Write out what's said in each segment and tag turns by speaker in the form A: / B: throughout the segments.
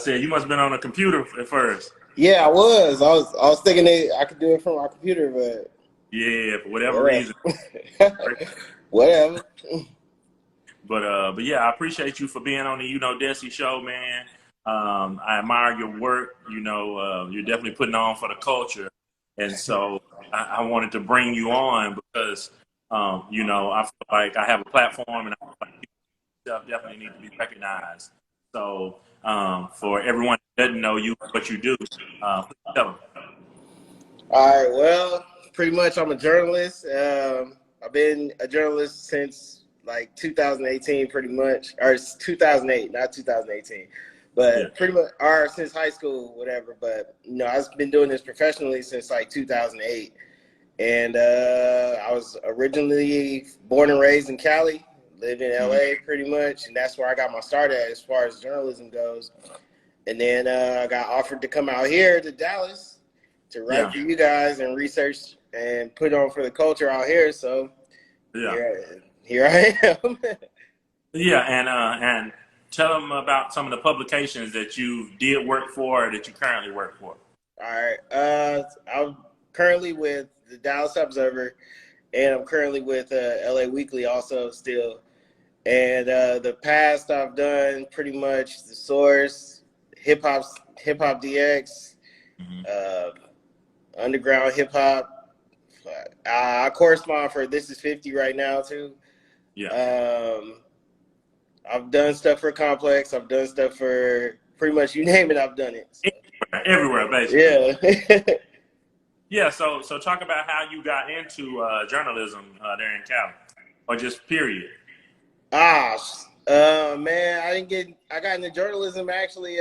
A: said you must have been on a computer at first.
B: Yeah, I was thinking that I could do it from my computer, but
A: yeah, for whatever reason.
B: Whatever.
A: But yeah, I appreciate you for being on the Dessie show, man. I admire your work. You're definitely putting on for the culture, and so I wanted to bring you on because I feel like I have a platform, and I feel like people definitely need to be recognized. So for everyone that doesn't know you, what you do, please tell them.
B: All right. Well, pretty much I'm a journalist. I've been a journalist since like 2018, pretty much, or it's 2008, not 2018, but
A: Yeah.
B: pretty much, or since high school, whatever. But I've been doing this professionally since like 2008, and I was originally born and raised in Cali, live in L.A. pretty much, and that's where I got my start at as far as journalism goes. And then I got offered to come out here to Dallas to write for you guys and research and put on for the culture out here. So here I am.
A: Yeah, and tell them about some of the publications that you did work for or that you currently work for.
B: All right. I'm currently with the Dallas Observer, and I'm currently with L.A. Weekly also still. And the past I've done pretty much The Source, Hip Hop DX, Underground Hip Hop. I correspond for This Is 50 right now too.
A: Yeah.
B: I've done stuff for Complex. I've done stuff for pretty much you name it. I've done it. So.
A: Everywhere, basically.
B: Yeah.
A: Yeah. So talk about how you got into journalism there in Cali, or just period.
B: Man, I got into journalism actually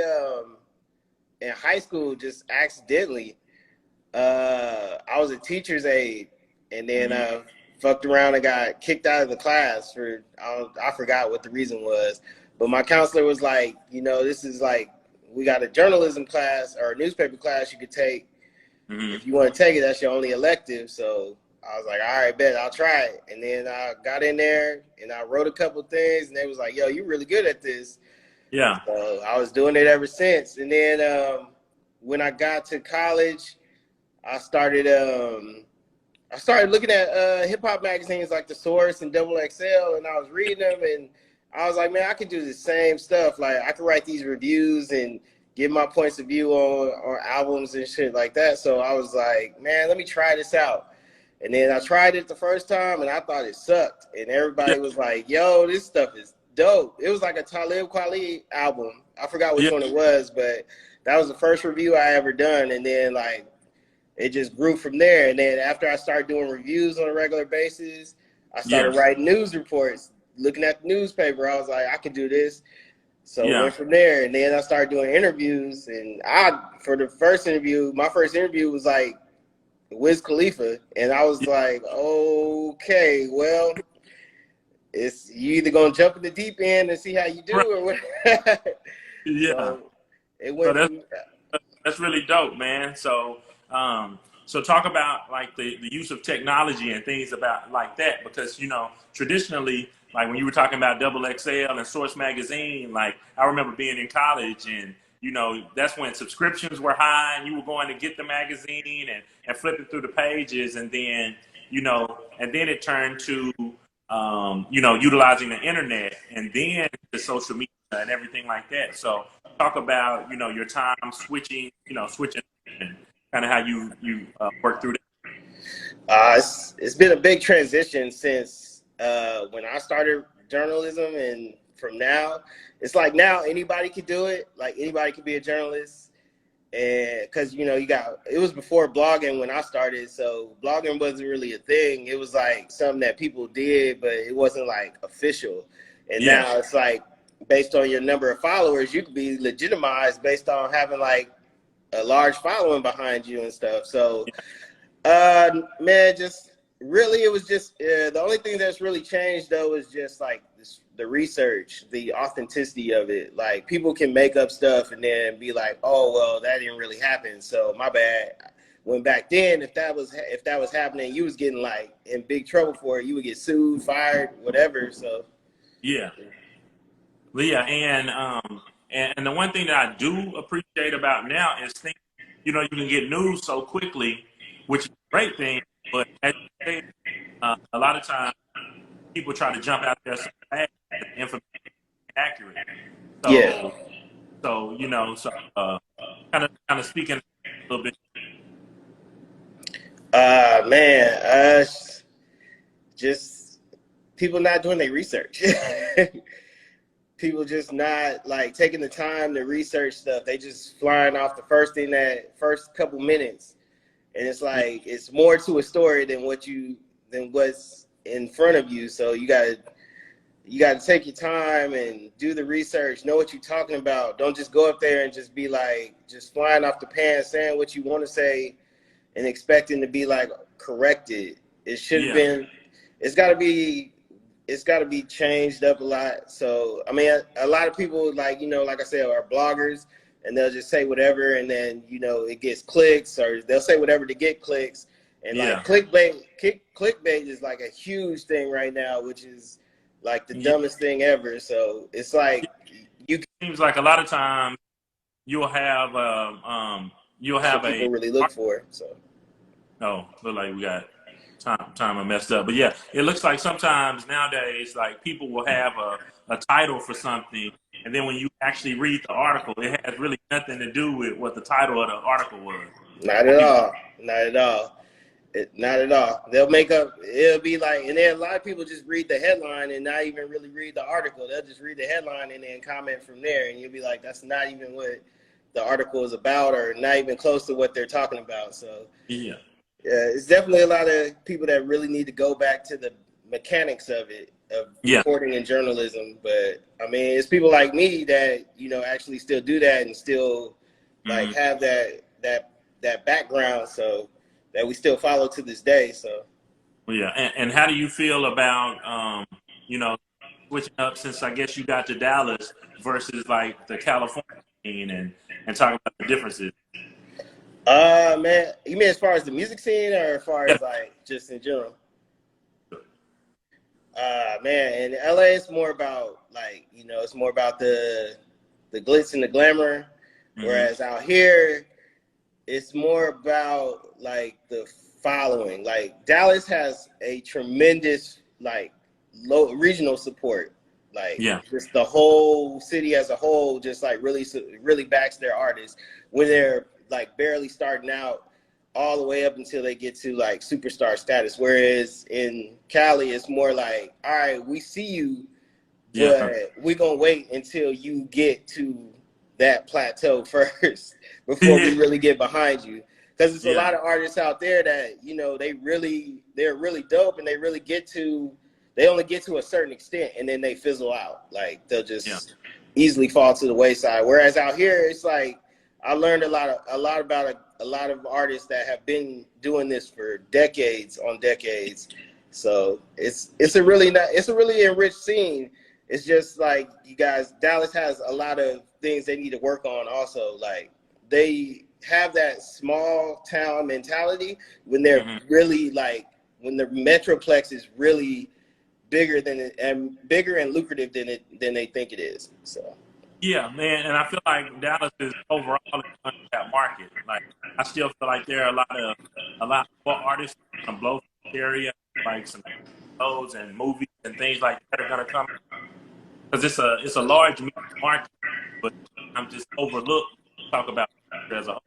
B: in high school just accidentally. I was a teacher's aide, and then fucked around and got kicked out of the class for I forgot what the reason was, but my counselor was like, this is like, we got a journalism class or a newspaper class you could take. If you want to take it, that's your only elective. So I was like, all right, bet, I'll try it. And then I got in there and I wrote a couple things, and they was like, yo, you're really good at this.
A: Yeah.
B: So I was doing it ever since. And then when I got to college, I started looking at hip hop magazines like The Source and Double XL, and I was reading them, and I was like, man, I could do the same stuff. Like, I could write these reviews and give my points of view on albums and shit like that. So I was like, man, let me try this out. And then I tried it the first time, and I thought it sucked. And everybody was like, yo, this stuff is dope. It was like a Talib Kweli album. I forgot which one it was, but that was the first review I ever done. And then, like, it just grew from there. And then after I started doing reviews on a regular basis, I started writing news reports, looking at the newspaper. I was like, I could do this. So went from there. And then I started doing interviews. And for the first interview, my first interview was like Wiz Khalifa. And I was like, okay, well, it's you either going to jump in the deep end and see how you do or what. So it went
A: that's really dope, man. So talk about like the use of technology and things about like that, because traditionally, like when you were talking about Double XL and Source magazine, like I remember being in college, and that's when subscriptions were high, and you were going to get the magazine and flipping through the pages, and then it turned to utilizing the internet, and then the social media and everything like that. So talk about your time switching and kind of how you work through that.
B: It's been a big transition since when I started journalism, and from now, it's like now anybody could do it. Like anybody could be a journalist, and because it was before blogging when I started, so blogging wasn't really a thing. It was like something that people did, but it wasn't like official. And now it's like based on your number of followers, you could be legitimized based on having like a large following behind you and stuff. So, man, just really, it was just the only thing that's really changed though is just like the research, the authenticity of it. Like people can make up stuff and then be like, oh well, that didn't really happen, so my bad. When back then, if that was happening, you was getting like in big trouble for it. You would get sued, fired, whatever. So
A: and And the one thing that I do appreciate about now is things, you know, you can get news so quickly, which is a great thing. But as you say, a lot of times people try to jump out there so fast that the information is accurate.
B: Yeah.
A: So you know, kind of speaking a little bit.
B: Man, just people not doing their research. People just not like taking the time to research stuff. They just flying off the first couple minutes, and it's like it's more to a story than what's in front of you. So you gotta take your time and do the research, know what you're talking about. Don't just go up there and just be like just flying off the pan, saying what you want to say and expecting to be like corrected. It should have
A: Yeah,
B: been. It's got to be. It's got to be changed up a lot. So I mean, a lot of people like like I said, are bloggers, and they'll just say whatever, and then it gets clicks, or they'll say whatever to get clicks, and like
A: yeah,
B: clickbait is like a huge thing right now, which is like the
A: yeah.
B: dumbest thing ever. So it's like you
A: Seems like a lot of times you'll have you'll
B: that's what
A: have
B: people
A: a
B: really look for. So
A: oh, look like we got time I messed up. But yeah, it looks like sometimes nowadays, like people will have a title for something, and then when you actually read the article, it has really nothing to do with what the title of the article was.
B: not at all, not at all. Not at all. They'll make up. It'll be like, and then a lot of people just read the headline and not even really read the article. They'll just read the headline and then comment from there, and you'll be like, that's not even what the article is about, or not even close to what they're talking about. So
A: Yeah,
B: yeah, it's definitely a lot of people that really need to go back to the mechanics of it, of
A: yeah,
B: reporting and journalism. But I mean, it's people like me that actually still do that and still like
A: mm,
B: have that background, so that we still follow to this day. So
A: yeah. And how do you feel about you know, switching up since I guess you got to Dallas versus like the California scene and talking about the differences?
B: man, you mean as far as the music scene or as far
A: Yeah,
B: as like just in general? Man, in LA it's more about like, it's more about the glitz and the glamour.
A: hmm,
B: Whereas out here it's more about like the following. Like Dallas has a tremendous like low regional support. Like
A: yeah,
B: just the whole city as a whole, just like really backs their artists when they're like barely starting out, all the way up until they get to like superstar status. Whereas in Cali, it's more like, all right, we see you,
A: yeah,
B: but we're gonna wait until you get to that plateau first before we really get behind you. Because there's a
A: yeah,
B: lot of artists out there that they're really dope, and they only get to a certain extent, and then they fizzle out. Like they'll
A: yeah.
B: just easily fall to the wayside. Whereas out here, it's like I learned a lot about a lot of artists that have been doing this for decades on decades. So it's a really enriched scene. It's just like Dallas has a lot of things they need to work on also. Like they have that small town mentality when they're
A: Hmm.
B: really like when the metroplex is really bigger than it and bigger and lucrative than they think it is. So
A: Yeah, man, and I feel like Dallas is overall an untapped market. Like I still feel like there are a lot more artists gonna blow the area, like some shows and movies and things like that are gonna come because it's a large music market, but I'm just overlooked. Talk about it as a whole.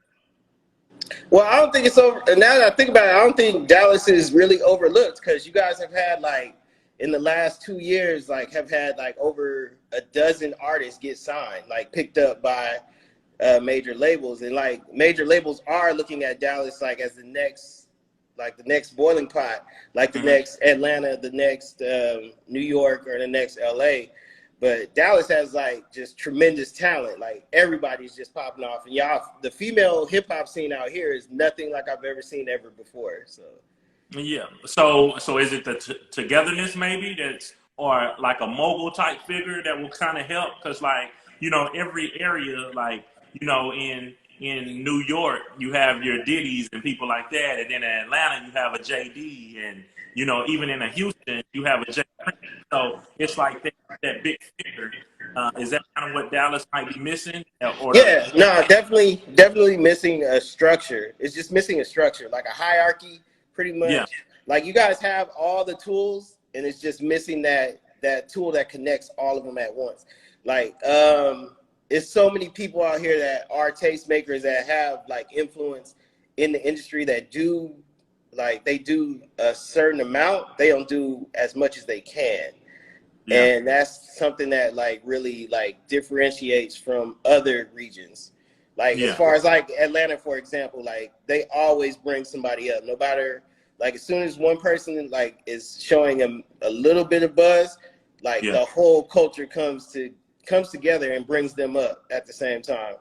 B: well, I don't think it's over. Now that I think about it, I don't think Dallas is really overlooked because you guys have had like in the last 2 years, like have had like over a dozen artists get signed, like picked up by major labels, and like major labels are looking at Dallas like as the next boiling pot, like the
A: Hmm.
B: next Atlanta, the next New York, or the next L.A. But Dallas has like just tremendous talent. Like everybody's just popping off, and the female hip hop scene out here is nothing like I've ever seen ever before. So
A: Yeah. So is it the togetherness maybe that's or like a mogul type figure that will kind of help? Because like every area like in New York you have your Diddy's and people like that, and then in Atlanta you have a JD, and even in a Houston you have a J. Prince. So it's like that big figure Is that kind of what Dallas might be missing? Or
B: Yeah, no, definitely missing a structure. It's just missing a structure, like a hierarchy, pretty
A: yeah,
B: much. Like you guys have all the tools, and it's just missing that tool that connects all of them at once. Like, it's so many people out here that are tastemakers that have like influence in the industry that do like they do a certain amount. They don't do as much as they can.
A: yeah,
B: And that's something that like really like differentiates from other regions. Like as
A: yeah,
B: far as like Atlanta, for example, like they always bring somebody up, no matter like as soon as one person like is showing a little bit of buzz, like
A: yeah,
B: the whole culture comes together and brings them up at the same time.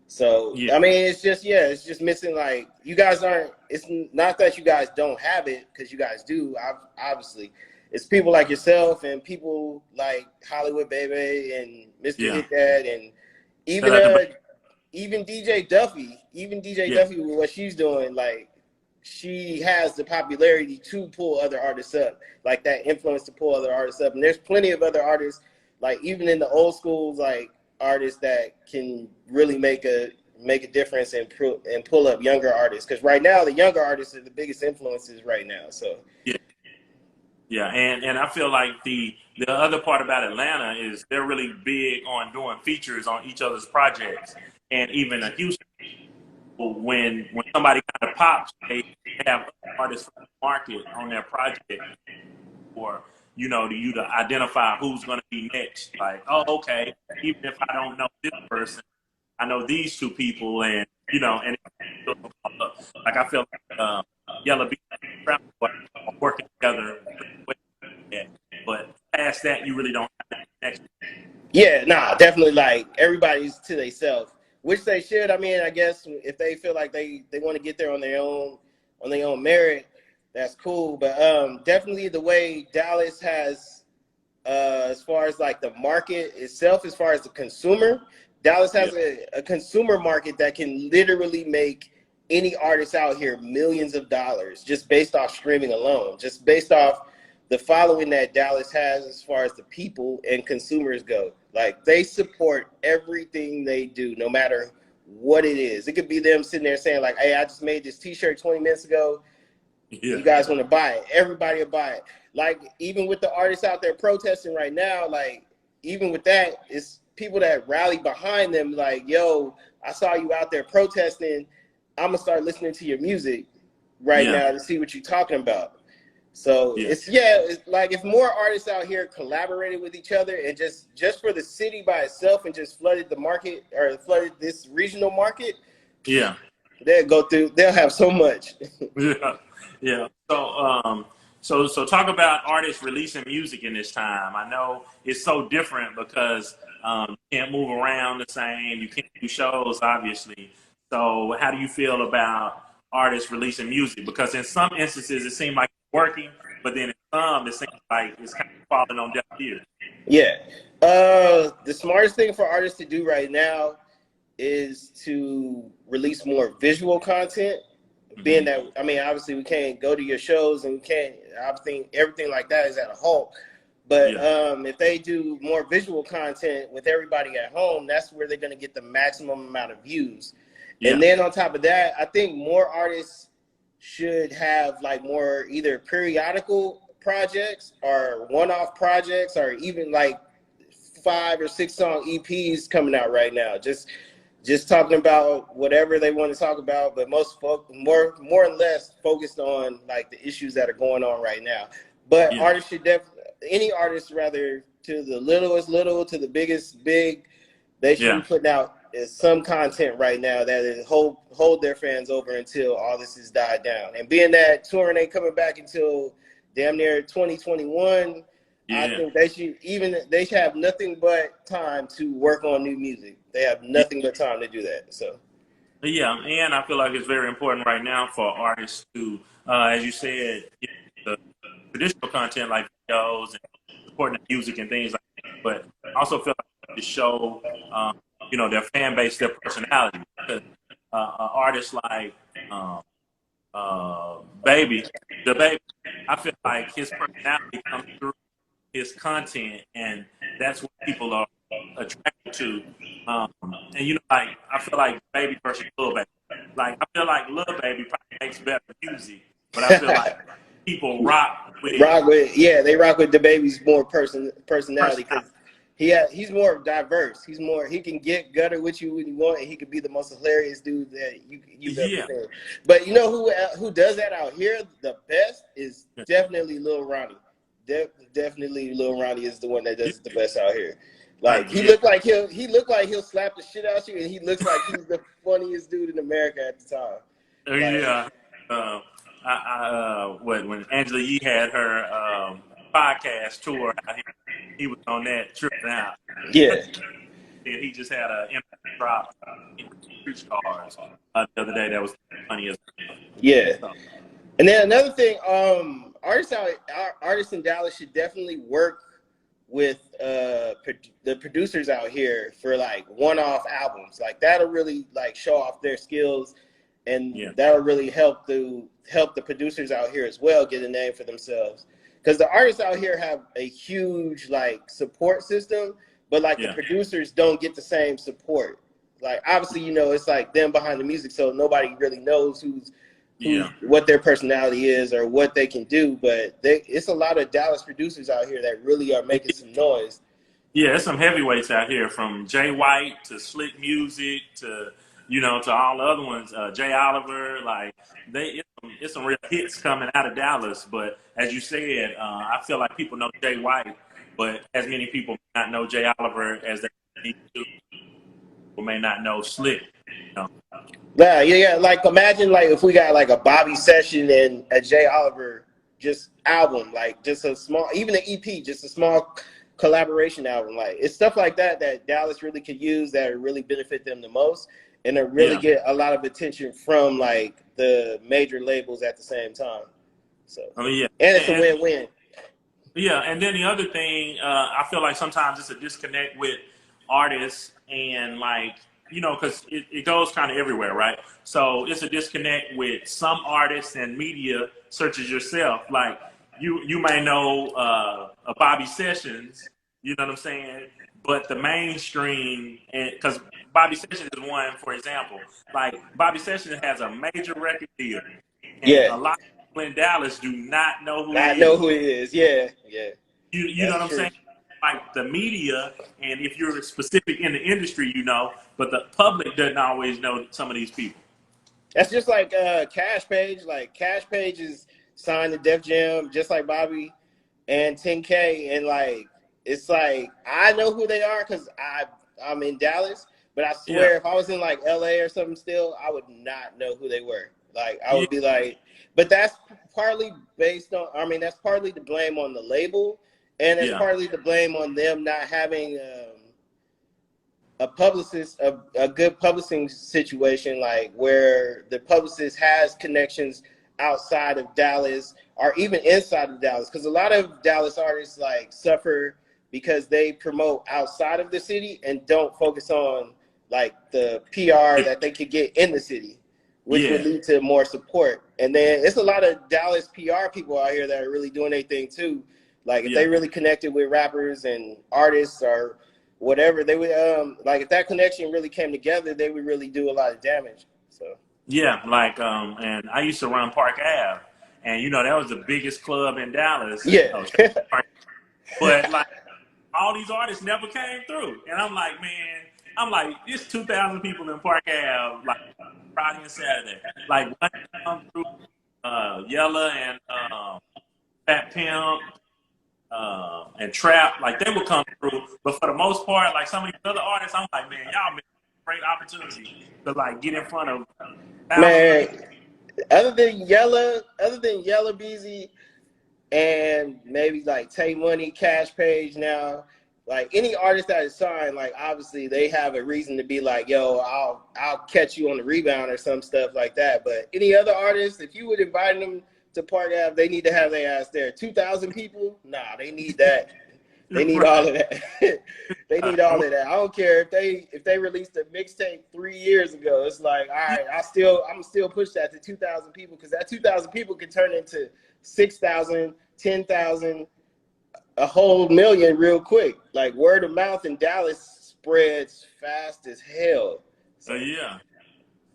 B: So
A: yeah,
B: I mean, it's just missing. Like you guys aren't. It's not that you guys don't have it, because you guys do. Obviously, it's people like yourself and people like Hollywood Baby and Mr.
A: yeah.
B: Hit That, and
A: Shout
B: even
A: out to
B: even DJ Duffy,
A: yeah,
B: with what she's doing. Like she has the popularity to pull other artists up, like that influence to pull other artists up. And there's plenty of other artists, like even in the old schools, like artists that can really make a difference and pull up younger artists. Because right now, the younger artists are the biggest influences right now. So
A: yeah, yeah. And I feel like the other part about Atlanta is they're really big on doing features on each other's projects, and even a Houston. When somebody kind of pops, they have other artists from the market on their project, or to you to identify who's going to be next. Like, oh, okay, even if I don't know this person, I know these two people, and and like I feel like Yellow Beat and Trap Boy are working together pretty well. But past that, you really don't have that connection.
B: yeah, nah, definitely like everybody's to themselves, which they should. I mean, I guess if they feel like they want to get there on their own merit, that's cool. But definitely the way Dallas has, as far as like the market itself, as far as the consumer, Dallas
A: Yeah,
B: has a consumer market that can literally make any artist out here millions of dollars just based off streaming alone, just based off the following that Dallas has as far as the people and consumers go. Like they support everything they do, no matter what it is. It could be them sitting there saying like, "Hey, I just made this T-shirt 20 minutes ago.
A: yeah,
B: You guys want to buy it?" Everybody will buy it. Like even with the artists out there protesting right now, like even with that, it's people that rally behind them. Like, yo, I saw you out there protesting. I'm gonna start listening to your music right
A: yeah,
B: now to see what you're talking about. So
A: yeah,
B: it's like if more artists out here collaborated with each other and just for the city by itself and just flooded the market or flooded this regional market,
A: yeah.
B: they'll have so much.
A: Yeah, yeah. So talk about artists releasing music in this time. I know it's so different because you can't move around the same. You can't do shows, obviously. So how do you feel about artists releasing music? Because in some instances it seems like it's working, but then in some it seems like it's kind of falling on deaf ears.
B: Yeah. The smartest thing for artists to do right now is to release more visual content. Being
A: Hmm.
B: that, I mean, obviously we can't go to your shows and we can't, I think everything like that is at a halt. But
A: Yeah,
B: if they do more visual content with everybody at home, that's where they're going to get the maximum amount of views. And
A: yeah,
B: then on top of that, I think more artists should have like more either periodical projects or one-off projects or even like 5 or 6 song EPs coming out right now. Just talking about whatever they want to talk about, but more and less focused on like the issues that are going on right now. But
A: yeah,
B: artists should definitely, any artist rather, to the littlest little to the biggest big, they should be
A: yeah,
B: putting out some content right now that is hold their fans over until all this is died down. And being that touring ain't coming back until damn near 2021, I
A: yeah.
B: think they should have nothing but time to work on new music. They have
A: Yeah.
B: nothing but time to do that. So
A: Yeah, and I feel like it's very important right now for artists to, as you said, the traditional content like videos and supporting the music and things like that. But I also feel like to show, their fan base, their personality. Because artists like um, Baby, the Baby, I feel like his personality comes through his content, and that's what people are attracted to. And you know, like I feel like Baby versus Lil Baby. Like I feel like Lil Baby probably makes better music, but I feel like people rock with
B: they rock with the baby's more personality
A: personality.
B: because he's more diverse. He can get gutter with you when you want, and he could be the most hilarious dude that you've ever
A: Yeah.
B: seen. But you know who does that out here the best is definitely Lil Ronnie. Definitely Lil Ronnie is the one that does it the best out here. Like he looked like he'll slap the shit out you, and he looks like he's the funniest dude in America at the time. Like,
A: Yeah. When Angela Yee had her podcast tour, he was on that tripping out.
B: yeah.
A: And he just had a drop in street stars the other day that was funny as
B: Yeah.
A: well.
B: And then another thing, artists in Dallas should definitely work with the producers out here for like one-off albums. Like that'll really like show off their skills, and that'll really help the producers out here as well get a name for themselves. Because the artists out here have a huge like support system, but like the producers don't get the same support. Like obviously, you know, it's like them behind the music, so nobody really knows what their personality is or what they can do, but it's a lot of Dallas producers out here that really are making some noise.
A: Yeah, there's some heavyweights out here from Jay White to Slick Music to to all the other ones. Jay Oliver, like it's some real hits coming out of Dallas. But as you said, I feel like people know Jay White, but as many people may not know Jay Oliver as they need to. People may not know Slick.
B: Yeah. Like imagine like if we got like a Bobby Session and a Jay Oliver just album, like just a small, even an EP, just a small collaboration album. Like it's stuff like that Dallas really could use that would really benefit them the most, and to really get a lot of attention from like the major labels at the same time. So and it's a win-win.
A: Yeah, and then the other thing, I feel like sometimes it's a disconnect with artists and like, because it goes kind of everywhere, right? So it's a disconnect with some artists and media such as yourself. Like you may know a Bobby Sessions, you know what I'm saying? But the mainstream, and because Bobby Sessions is one, for example, like Bobby Sessions has a major record deal, and a lot in Dallas do not know who he
B: is. Yeah.
A: You know what I'm saying? Like the media, and if you're specific in the industry, but the public doesn't always know some of these people.
B: That's just like Cash Page. Like Cash Page is signed to Def Jam, just like Bobby and 10K, and like it's like I know who they are because I'm in Dallas. But I swear, if I was in like L.A. or something still, I would not know who they were. Like I would be like, but that's partly based on. I mean, that's partly to blame on the label, and it's partly to blame on them not having a publicist, a good publishing situation, like where the publicist has connections outside of Dallas or even inside of Dallas. Because a lot of Dallas artists like suffer because they promote outside of the city and don't focus on like the PR that they could get in the city, which would lead to more support. And then it's a lot of Dallas PR people out here that are really doing their thing too. Like if they really connected with rappers and artists or whatever, they would like if that connection really came together, they would really do a lot of damage. So
A: and I used to run Park Ave, and that was the biggest club in Dallas. But like all these artists never came through, and I'm like, man, it's 2,000 people in Park Ave, like Friday and Saturday. Like one come through, Yella and Fat Pimp. And Trap, like they would come through, but for the most part, like some of these other artists, I'm like, man, y'all missed a great opportunity to like get in front of
B: man. Other than Yella Beezy, and maybe like Tay Money, Cash Page now, like any artist that is signed, like obviously they have a reason to be like, yo, I'll catch you on the rebound or some stuff like that. But any other artist, if you would invite them to Park Ave, they need to have their ass there. 2,000 people? Nah, they need that. They need all of that. They need all of that. I don't care if they released a mixtape 3 years ago. It's like, all right, I'm still push that to 2,000 people, because that 2,000 people can turn into 6,000, 10,000, a whole million real quick. Like word of mouth in Dallas spreads fast as hell. So.
A: Yeah.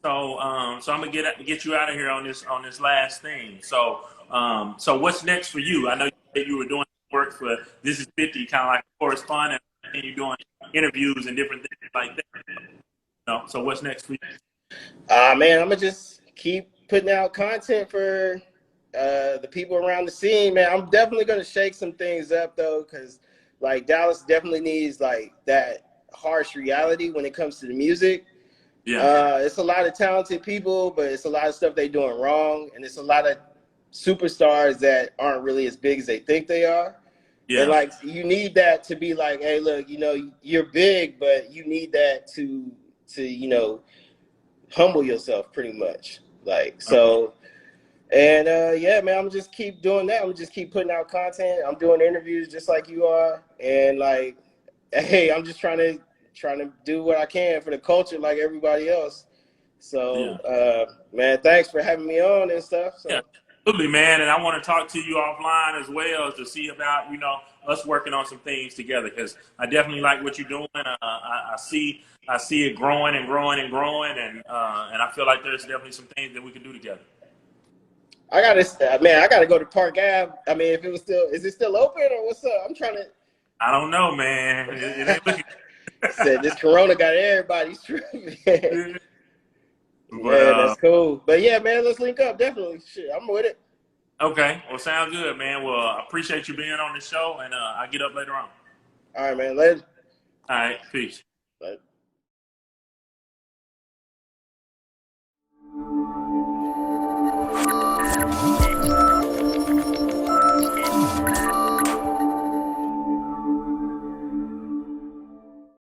A: So, so I'm gonna get you out of here on this last thing. So, so what's next for you? I know you said you were doing work for This Is 50, kind of like a correspondent, and you're doing interviews and different things like that. So what's next for you?
B: Man, I'm gonna just keep putting out content for the people around the scene, man. I'm definitely gonna shake some things up though, because like Dallas definitely needs like that harsh reality when it comes to the music.
A: Yeah.
B: It's a lot of talented people, but it's a lot of stuff they doing wrong, and it's a lot of superstars that aren't really as big as they think they are. And
A: Yeah.
B: like you need that to be like, hey, look, you know, you're big, but you need that to you know, humble yourself pretty much. Like so. And yeah, man, I'm just keep doing that. I'm just keep putting out content. I'm doing interviews just like you are, and like, hey, I'm just trying to do what I can for the culture like everybody else. So,
A: Yeah.
B: man, thanks for having me on and stuff.
A: Yeah,
B: So,
A: absolutely, man. And I want to talk to you offline as well to see about us working on some things together because I definitely like what you're doing. I see it growing and growing and growing, and I feel like there's definitely some things that we can do together.
B: I gotta go to Park Ave. I mean, if it was still, is it still open or what's up? I'm trying to.
A: I don't know, man. It ain't looking.
B: Said this Corona got everybody tripping.
A: But
B: Man, that's cool. But yeah, man, let's link up. Definitely. Shit, I'm with it.
A: okay, well, sounds good, man. Well, I appreciate you being on the show, and I'll get up later on.
B: All right, man. Later.
A: All right, peace.
B: Later.